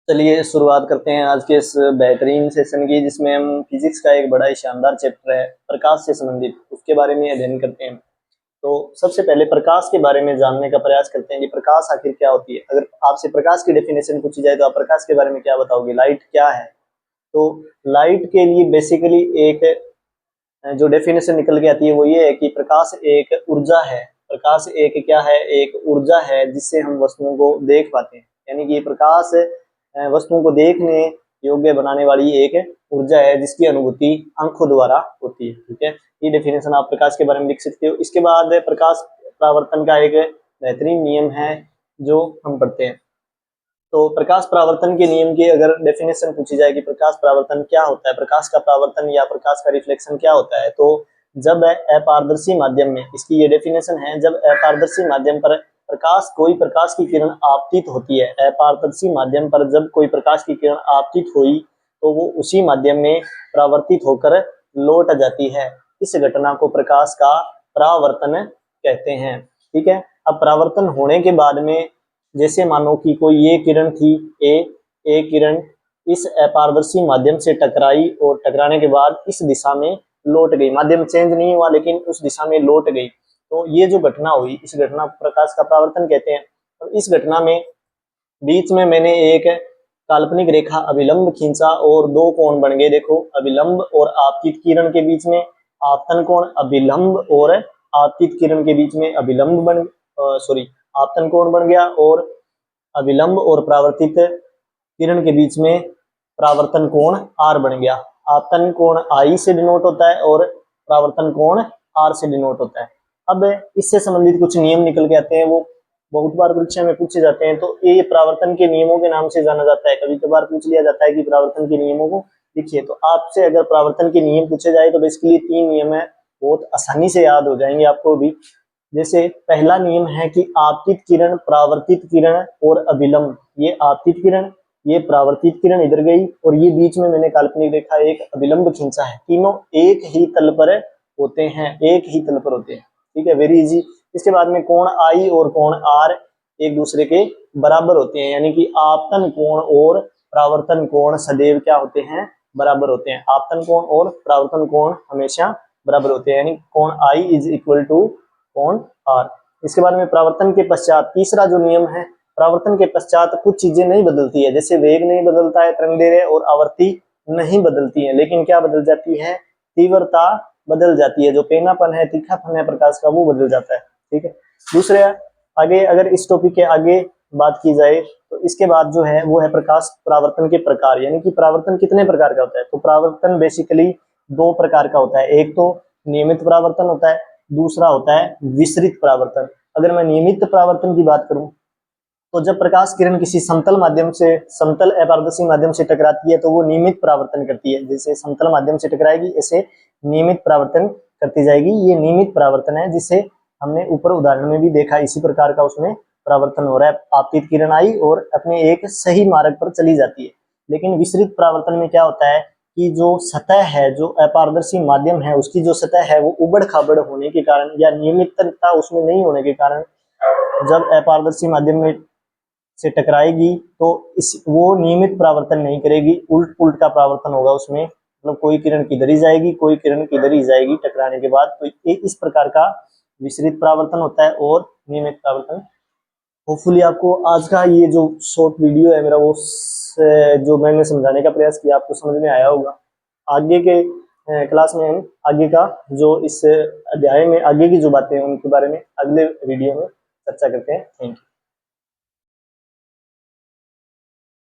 चलिए शुरुआत करते हैं आज के इस बेहतरीन सेशन की, जिसमें हम फिजिक्स का एक बड़ा ही शानदार चैप्टर है प्रकाश से संबंधित, उसके बारे में अध्ययन करते हैं। तो सबसे पहले प्रकाश के बारे में जानने का प्रयास करते हैं कि प्रकाश आखिर क्या होती है। अगर आपसे प्रकाश की डेफिनेशन पूछी जाए तो आप प्रकाश के बारे में क्या बताओगे, लाइट क्या है? तो लाइट के लिए बेसिकली एक जो डेफिनेशन निकल के आती है वो ये है कि प्रकाश एक ऊर्जा है। प्रकाश एक क्या है? एक ऊर्जा है जिससे हम वस्तुओं को देख पाते हैं। यानी कि प्रकाश वस्तुओं को देखने योग्य बनाने वाली एक ऊर्जा है जिसकी अनुभूति आंखों द्वारा होती है। ठीक है, ये डेफिनेशन आप प्रकाश के बारे में लिख सकते हो। इसके बाद प्रकाश परावर्तन का एक बेहतरीन नियम है जो हम पढ़ते हैं। तो प्रकाश परावर्तन के नियम की अगर डेफिनेशन पूछी जाए कि प्रकाश परावर्तन क्या होता है, प्रकाश का परावर्तन या प्रकाश का रिफ्लेक्शन क्या होता है, तो जब अपारदर्शी माध्यम में, इसकी ये डेफिनेशन है, जब अपारदर्शी माध्यम पर कोई प्रकाश की किरण आपतित होती है, अपारदर्शी माध्यम पर जब कोई प्रकाश की किरण आपतित हुई तो वो उसी माध्यम में परावर्तित होकर लौट जाती है। इस घटना को प्रकाश का परावर्तन कहते हैं। ठीक है, अब परावर्तन होने के बाद में जैसे मानो कि कोई ये किरण थी ए किरण इस अपारदर्शी माध्यम से टकराई और टकराने के बाद इस दिशा में लौट गई, माध्यम चेंज नहीं हुआ लेकिन उस दिशा में लौट गई, तो ये जो घटना हुई इस घटना को प्रकाश का परावर्तन कहते हैं। और इस घटना में बीच में मैंने एक काल्पनिक रेखा अभिलंब खींचा और दो कोण बन गए। देखो, अभिलंब और आपतित किरण के बीच में आपतन कोण, अभिलंब और आपतित किरण के बीच में अभिलंब आपतन कोण बन गया, और अभिलंब और परावर्तित किरण के बीच में परावर्तन कोण आर बन गया। आपतन कोण आई से डिनोट होता है और परावर्तन कोण आर से डिनोट होता है। अब इससे संबंधित कुछ नियम निकल के आते हैं, वो बहुत बार परीक्षा में पूछे जाते हैं। तो ये परावर्तन के नियमों के नाम से जाना जाता है। कभी कभार पूछ लिया जाता है कि परावर्तन के नियमों को लिखिए। तो आपसे अगर परावर्तन के नियम पूछे जाए तो बेसिकली 3 नियम है, बहुत आसानी से याद हो जाएंगे आपको भी। जैसे पहला नियम है कि आपतित किरण, परावर्तित किरण और अभिलंब, ये आपतित किरण, ये परावर्तित किरण इधर गई और ये बीच में मैंने काल्पनिक रेखा एक अभिलंब खींचा है, तीनों एक ही तल पर होते हैं, एक ही तल पर होते हैं। ठीक है, वेरी इजी। इसके बाद में कोण आई और कोण आर एक दूसरे के बराबर होते हैं, यानी कि आपतन कोण और परावर्तन कोण सदैव क्या होते हैं? बराबर होते हैं। आपतन कोण और परावर्तन कोण हमेशा बराबर होते हैं, यानी कोण आई इज इक्वल टू कोण आर। इसके बाद में परावर्तन के पश्चात तीसरा जो नियम है, परावर्तन के पश्चात कुछ चीजें नहीं बदलती है, जैसे वेग नहीं बदलता है, तरंगदैर्घ्य और आवृत्ति नहीं बदलती है, लेकिन क्या बदल जाती है? तीव्रता बदल जाती है। जो पेनापन है, तीखापन है प्रकाश का, वो बदल जाता है। ठीक है, दूसरे आगे अगर इस टॉपिक के आगे बात की जाए तो इसके बाद जो है वो है प्रकाश परावर्तन के प्रकार, यानी कि परावर्तन कितने प्रकार का होता है। तो परावर्तन बेसिकली 2 प्रकार का होता है, एक तो नियमित परावर्तन होता है, दूसरा होता है विसरित परावर्तन। अगर मैं नियमित परावर्तन की बात करूं तो जब प्रकाश किरण किसी समतल माध्यम से, समतल अपारदर्शी माध्यम से टकराती है तो वो नियमित परावर्तन करती है। जैसे समतल माध्यम से टकराएगी ऐसे नियमित परावर्तन करती जाएगी। ये नियमित परावर्तन है जिसे हमने ऊपर उदाहरण में भी देखा, इसी प्रकार का उसमें परावर्तन हो रहा है। आपतित किरण आई और अपने एक सही मार्ग पर चली जाती है। लेकिन विसरित परावर्तन में क्या होता है कि जो सतह है, जो अपारदर्शी माध्यम है, उसकी जो सतह है वो उबड़ खाबड़ होने के कारण या नियमितता उसमें नहीं होने के कारण जब अपारदर्शी माध्यम में से टकराएगी तो वो नियमित परावर्तन नहीं करेगी, उल्ट पुल्ट का परावर्तन होगा उसमें। मतलब कोई किरण किधर ही जाएगी, कोई किरण किधर ही जाएगी टकराने के बाद। तो ये इस प्रकार का विसरित परावर्तन होता है और नियमित परावर्तन। होपफुली आपको आज का ये जो शॉर्ट वीडियो है मेरा, वो जो मैंने समझाने का प्रयास किया आपको समझ में आया होगा। आगे के क्लास में हम आगे का जो इस अध्याय में आगे की जो बातें हैं उनके बारे में अगले वीडियो में चर्चा करते हैं। Thank you.